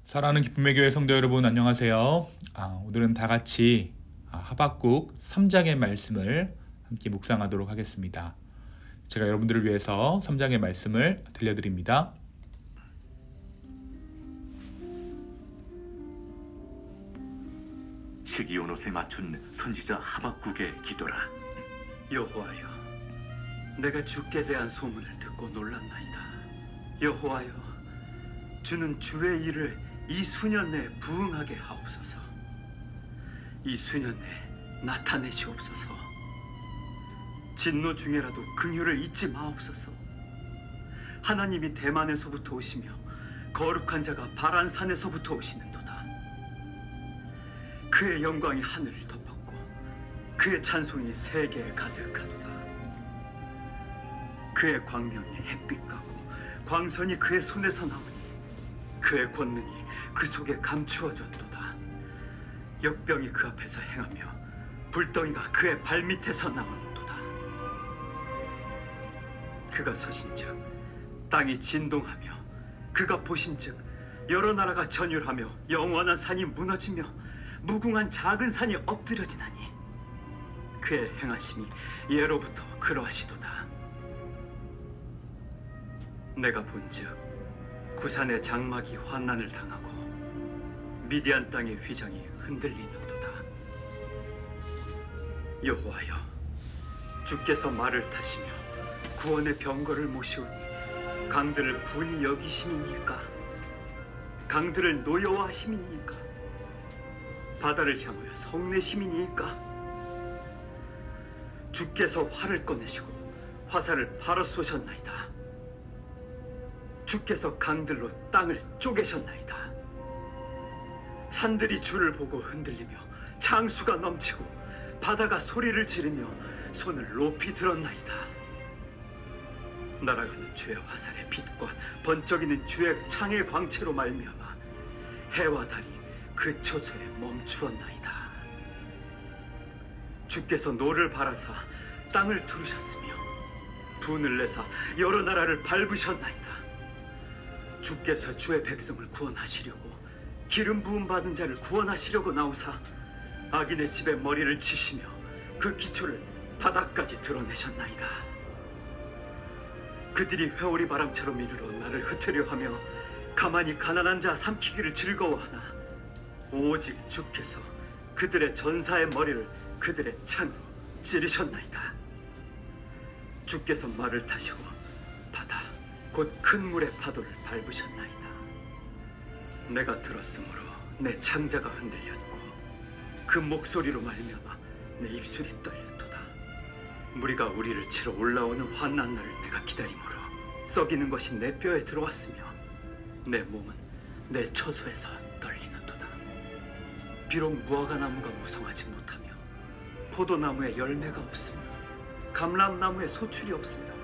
사랑하는 기쁨의 교회 성도 여러분, 안녕하세요. 오늘은 다 같이 하박국 3장의 말씀을 함께 묵상하도록 하겠습니다. 제가 여러분들을 위해서 3장의 말씀을 들려드립니다. 시기온 옷에 맞춘 선지자 하박국의 기도라. 여호와여, 내가 주께 대한 소문을 듣고 놀랐나이다. 여호와여, 주는 주의 일을 이 수년 내에 부응하게 하옵소서. 이 수년 내에 나타내시옵소서. 진노 중에라도 긍휼을 잊지 마옵소서. 하나님이 대만에서부터 오시며 거룩한 자가 바란산에서부터 오시는도다. 그의 영광이 하늘을 덮었고 그의 찬송이 세계에 가득하도다. 그의 광명이 햇빛 같고 광선이 그의 손에서 나오니 그의 권능이 그 속에 감추어졌도다. 역병이 그 앞에서 행하며 불덩이가 그의 발밑에서 나오는도다. 그가 서신즉 땅이 진동하며 그가 보신즉 여러 나라가 전율하며 영원한 산이 무너지며 무궁한 작은 산이 엎드려지나니 그의 행하심이 예로부터 그러하시도다. 내가 본즉 구산의 장막이 환난을 당하고 미디안 땅의 휘장이 흔들리는도다. 여호와여, 주께서 말을 타시며 구원의 병거를 모시오니 강들을 분이 여기심이니까? 강들을 노여워하심이니까? 바다를 향하여 성내심이니까? 주께서 활을 꺼내시고 화살을 바로 쏘셨나이다. 주께서 강들로 땅을 쪼개셨나이다. 산들이 주를 보고 흔들리며 창수가 넘치고 바다가 소리를 지르며 손을 높이 들었나이다. 날아가는 주의 화살의 빛과 번쩍이는 주의 창의 광채로 말미암아 해와 달이 그 초소에 멈추었나이다. 주께서 노를 바라사 땅을 두르셨으며 분을 내사 여러 나라를 밟으셨나이다. 주께서 주의 백성을 구원하시려고 기름 부음 받은 자를 구원하시려고 나오사 악인의 집에 머리를 치시며 그 기초를 바닥까지 드러내셨나이다. 그들이 회오리 바람처럼 이르러 나를 흩으려 하며 가만히 가난한 자 삼키기를 즐거워하나 오직 주께서 그들의 전사의 머리를 그들의 창으로 찌르셨나이다. 주께서 말을 타시고 바다 곧 큰 물의 파도를 밟으셨나이다. 내가 들었으므로 내 창자가 흔들렸고 그 목소리로 말미암아 내 입술이 떨렸도다. 무리가 우리를 치러 올라오는 환난 날을 내가 기다림으로 썩이는 것이 내 뼈에 들어왔으며 내 몸은 내 처소에서 떨리는도다. 비록 무화과나무가 무성하지 못하며 포도나무에 열매가 없으며 감람나무에 소출이 없으며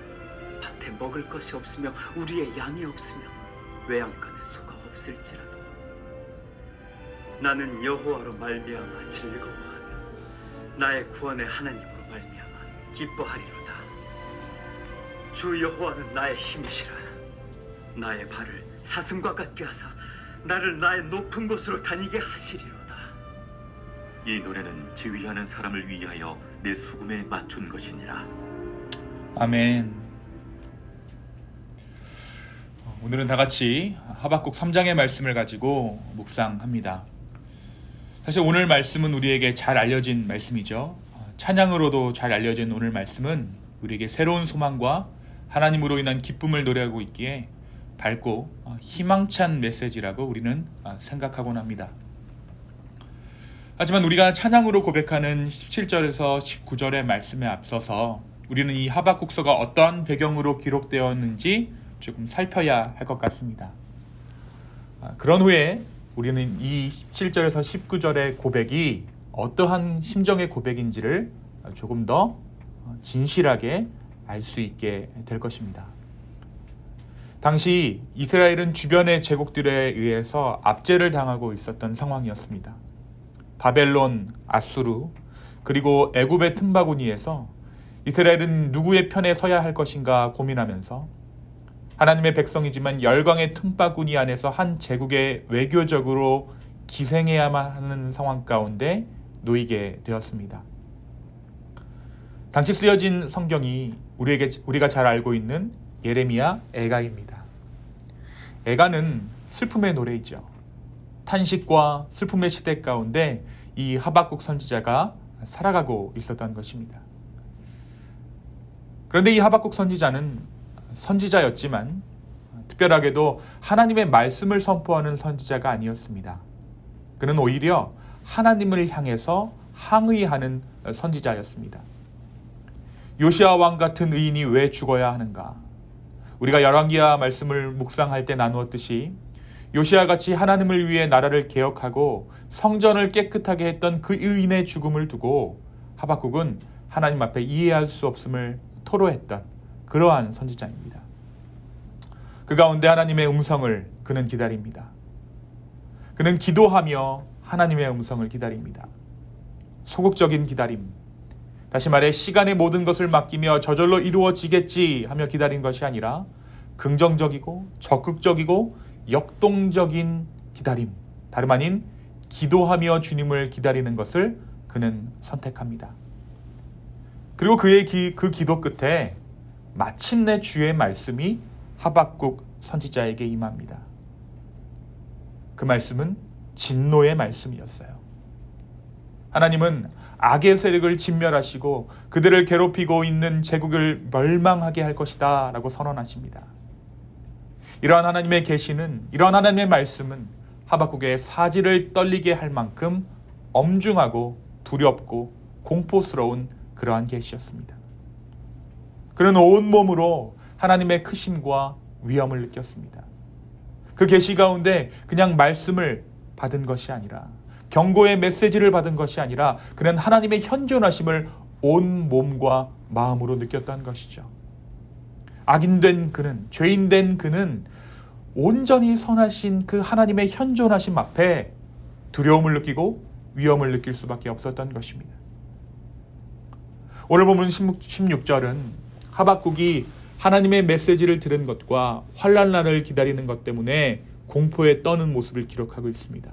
밭에 먹을 것이 없으며 우리의 양이 없으며 외양간에 소가 없을지라도 나는 여호와로 말미암아 즐거워하며 나의 구원의 하나님으로 말미암아 기뻐하리로다. 주 여호와는 나의 힘이시라. 나의 발을 사슴과 같게 하사 나를 나의 높은 곳으로 다니게 하시리로다. 이 노래는 지휘하는 사람을 위하여 내 수금에 맞춘 것이니라. 아멘. 오늘은 다 같이 하박국 3장의 말씀을 가지고 묵상합니다. 사실 오늘 말씀은 우리에게 잘 알려진 말씀이죠. 찬양으로도 잘 알려진 오늘 말씀은 우리에게 새로운 소망과 하나님으로 인한 기쁨을 노래하고 있기에 밝고 희망찬 메시지라고 우리는 생각하곤 합니다. 하지만 우리가 찬양으로 고백하는 17절에서 19절의 말씀에 앞서서 우리는 이 하박국서가 어떠한 배경으로 기록되었는지 조금 살펴야 할 것 같습니다. 그런 후에 우리는 이 17절에서 19절의 고백이 어떠한 심정의 고백인지를 조금 더 진실하게 알 수 있게 될 것입니다. 당시 이스라엘은 주변의 제국들에 의해서 압제를 당하고 있었던 상황이었습니다. 바벨론, 아수르, 그리고 애굽의 틈바구니에서 이스라엘은 누구의 편에 서야 할 것인가 고민하면서 하나님의 백성이지만 열강의 틈바구니 안에서 한 제국의 외교적으로 기생해야만 하는 상황 가운데 놓이게 되었습니다. 당시 쓰여진 성경이 우리가 잘 알고 있는 예레미야 애가입니다. 애가는 슬픔의 노래이죠. 탄식과 슬픔의 시대 가운데 이 하박국 선지자가 살아가고 있었던 것입니다. 그런데 이 하박국 선지자는 선지자였지만 특별하게도 하나님의 말씀을 선포하는 선지자가 아니었습니다. 그는 오히려 하나님을 향해서 항의하는 선지자였습니다. 요시야 왕 같은 의인이 왜 죽어야 하는가? 우리가 열왕기하 말씀을 묵상할 때 나누었듯이 요시야 같이 하나님을 위해 나라를 개혁하고 성전을 깨끗하게 했던 그 의인의 죽음을 두고 하박국은 하나님 앞에 이해할 수 없음을 토로했던 그러한 선지자입니다. 그 가운데 하나님의 음성을 그는 기다립니다. 그는 기도하며 하나님의 음성을 기다립니다. 소극적인 기다림, 다시 말해 시간의 모든 것을 맡기며 저절로 이루어지겠지 하며 기다린 것이 아니라 긍정적이고 적극적이고 역동적인 기다림, 다름 아닌 기도하며 주님을 기다리는 것을 그는 선택합니다. 그리고 그의 그 기도 끝에 마침내 주의 말씀이 하박국 선지자에게 임합니다. 그 말씀은 진노의 말씀이었어요. 하나님은 악의 세력을 진멸하시고 그들을 괴롭히고 있는 제국을 멸망하게 할 것이다 라고 선언하십니다. 이러한 하나님의 계시는, 이러한 하나님의 말씀은 하박국의 사지를 떨리게 할 만큼 엄중하고 두렵고 공포스러운 그러한 계시였습니다. 그는 온몸으로 하나님의 크심과 위엄을 느꼈습니다. 그 계시 가운데 그냥 말씀을 받은 것이 아니라, 경고의 메시지를 받은 것이 아니라 그는 하나님의 현존하심을 온 몸과 마음으로 느꼈던 것이죠. 악인된 그는, 죄인된 그는 온전히 선하신 그 하나님의 현존하심 앞에 두려움을 느끼고 위험을 느낄 수밖에 없었던 것입니다. 오늘 본문 16절은 하박국이 하나님의 메시지를 들은 것과 환난날을 기다리는 것 때문에 공포에 떠는 모습을 기록하고 있습니다.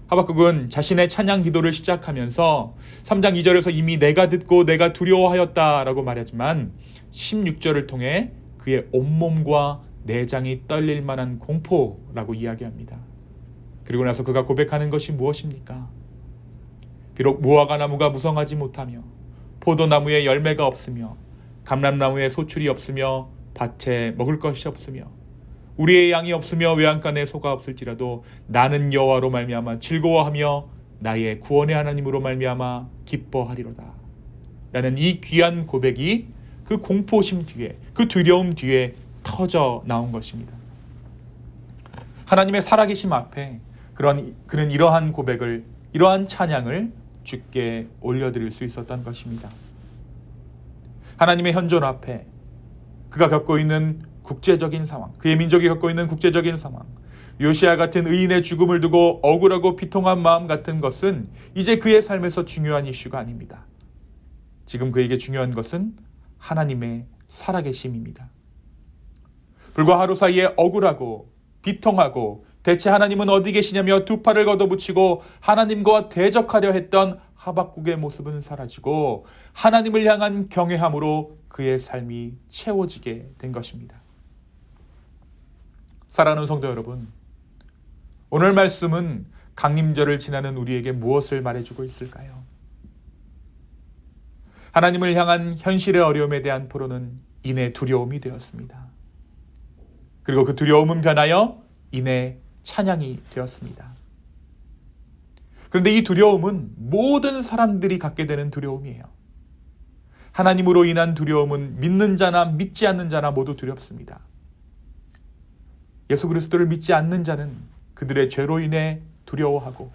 하박국은 자신의 찬양 기도를 시작하면서 3장 2절에서 이미 내가 듣고 내가 두려워하였다라고 말하지만 16절을 통해 그의 온몸과 내장이 떨릴 만한 공포라고 이야기합니다. 그리고 나서 그가 고백하는 것이 무엇입니까? 비록 무화과 나무가 무성하지 못하며 포도나무에 열매가 없으며 감람나무에 소출이 없으며 밭에 먹을 것이 없으며 우리의 양이 없으며 외양간에 소가 없을지라도 나는 여호와로 말미암아 즐거워하며 나의 구원의 하나님으로 말미암아 기뻐하리로다 라는 이 귀한 고백이 그 공포심 뒤에, 그 두려움 뒤에 터져 나온 것입니다. 하나님의 살아계심 앞에 그는 이러한 고백을, 이러한 찬양을 주께 올려드릴 수 있었던 것입니다. 하나님의 현존 앞에 그가 겪고 있는 국제적인 상황, 그의 민족이 겪고 있는 국제적인 상황, 요시야 같은 의인의 죽음을 두고 억울하고 비통한 마음 같은 것은 이제 그의 삶에서 중요한 이슈가 아닙니다. 지금 그에게 중요한 것은 하나님의 살아계심입니다. 불과 하루 사이에 억울하고 비통하고 대체 하나님은 어디 계시냐며 두 팔을 걷어붙이고 하나님과 대적하려 했던 하박국의 모습은 사라지고 하나님을 향한 경외함으로 그의 삶이 채워지게 된 것입니다. 사랑하는 성도 여러분, 오늘 말씀은 강림절을 지나는 우리에게 무엇을 말해주고 있을까요? 하나님을 향한 현실의 어려움에 대한 포로는 이내 두려움이 되었습니다. 그리고 그 두려움은 변하여 이내 찬양이 되었습니다. 그런데 이 두려움은 모든 사람들이 갖게 되는 두려움이에요. 하나님으로 인한 두려움은 믿는 자나 믿지 않는 자나 모두 두렵습니다. 예수 그리스도를 믿지 않는 자는 그들의 죄로 인해 두려워하고,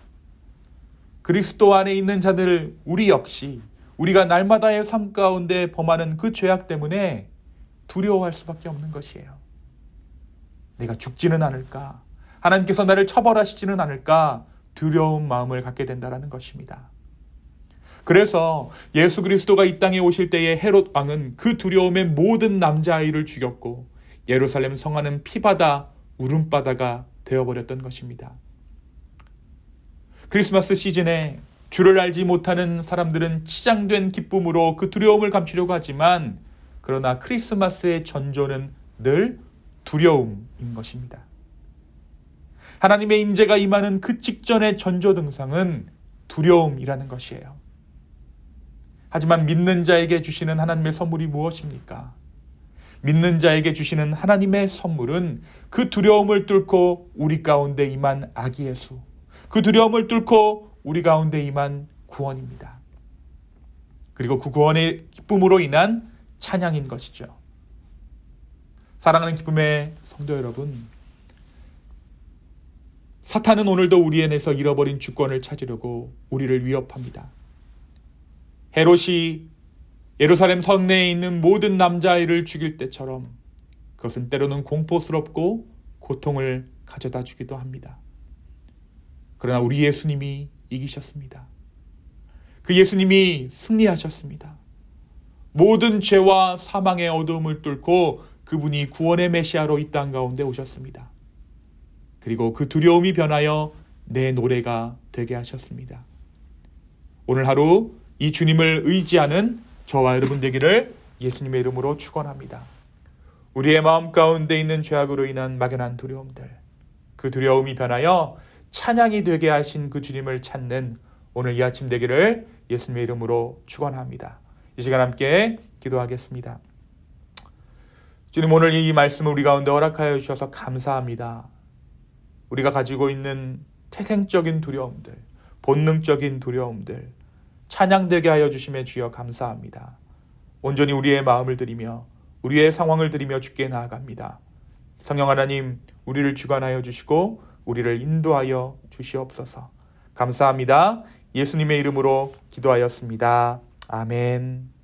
그리스도 안에 있는 자들 우리 역시 우리가 날마다의 삶 가운데 범하는 그 죄악 때문에 두려워할 수밖에 없는 것이에요. 내가 죽지는 않을까? 하나님께서 나를 처벌하시지는 않을까? 두려운 마음을 갖게 된다는 것입니다. 그래서 예수 그리스도가 이 땅에 오실 때에 헤롯 왕은 그 두려움에 모든 남자아이를 죽였고 예루살렘 성안은 피바다, 울음바다가 되어버렸던 것입니다. 크리스마스 시즌에 주를 알지 못하는 사람들은 치장된 기쁨으로 그 두려움을 감추려고 하지만, 그러나 크리스마스의 전조는 늘 두려움인 것입니다. 하나님의 임재가 임하는 그 직전의 전조 등상은 두려움이라는 것이에요. 하지만 믿는 자에게 주시는 하나님의 선물이 무엇입니까? 믿는 자에게 주시는 하나님의 선물은 그 두려움을 뚫고 우리 가운데 임한 아기 예수, 그 두려움을 뚫고 우리 가운데 임한 구원입니다. 그리고 그 구원의 기쁨으로 인한 찬양인 것이죠. 사랑하는 기쁨의 성도 여러분, 사탄은 오늘도 우리 안에서 잃어버린 주권을 찾으려고 우리를 위협합니다. 헤롯이 예루살렘 성내에 있는 모든 남자아이를 죽일 때처럼 그것은 때로는 공포스럽고 고통을 가져다 주기도 합니다. 그러나 우리 예수님이 이기셨습니다. 그 예수님이 승리하셨습니다. 모든 죄와 사망의 어두움을 뚫고 그분이 구원의 메시아로 이 땅 가운데 오셨습니다. 그리고 그 두려움이 변하여 내 노래가 되게 하셨습니다. 오늘 하루 이 주님을 의지하는 저와 여러분 되기를 예수님의 이름으로 축원합니다. 우리의 마음 가운데 있는 죄악으로 인한 막연한 두려움들, 그 두려움이 변하여 찬양이 되게 하신 그 주님을 찾는 오늘 이 아침 되기를 예수님의 이름으로 축원합니다. 이 시간 함께 기도하겠습니다. 주님, 오늘 이 말씀을 우리 가운데 허락하여 주셔서 감사합니다. 우리가 가지고 있는 태생적인 두려움들, 본능적인 두려움들 찬양되게 하여 주심에 주여 감사합니다. 온전히 우리의 마음을 드리며 우리의 상황을 드리며 주께 나아갑니다. 성령 하나님, 우리를 주관하여 주시고 우리를 인도하여 주시옵소서. 감사합니다. 예수님의 이름으로 기도하였습니다. 아멘.